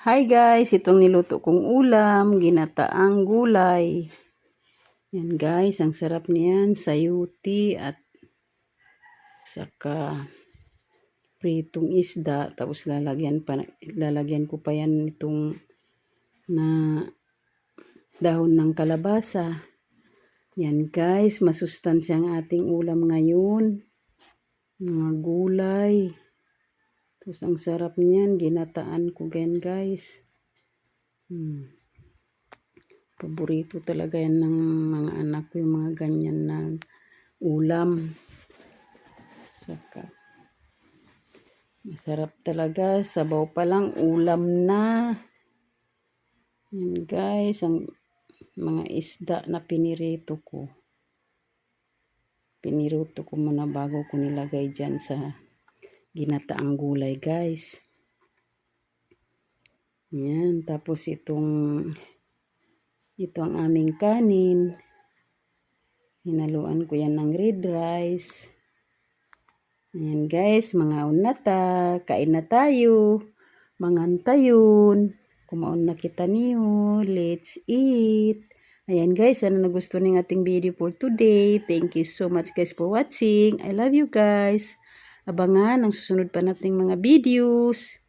Hi guys, itong niluto kong ulam, ginataang gulay. Yan guys, ang sarap niyan, sayuti at saka pritong isda. Tapos lalagyan ko pa yan itong na dahon ng kalabasa. Yan guys, masustansya ang ating ulam ngayon. Mga gulay. Tapos ang sarap niyan, ginataan ko gan guys. Paborito talaga yan ng mga anak ko, yung mga ganyan na ulam. Saka, masarap talaga. Sabaw pa lang, ulam na. Yan guys, ang mga isda na pinirito ko. Piniruto ko muna bago ko nilagay dyan sa ginataang gulay guys. Yan, tapos ito ang aming kanin. Hinaluan ko yan ng red rice. Ayan guys, mga unata, kain na tayo. Mangantayon. Kumaon na kita niyo. Let's eat. Ayan guys, sana nagustuhan ng ating video for today. Thank you so much guys for watching. I love you guys. Abangan ang susunod pa nating mga videos.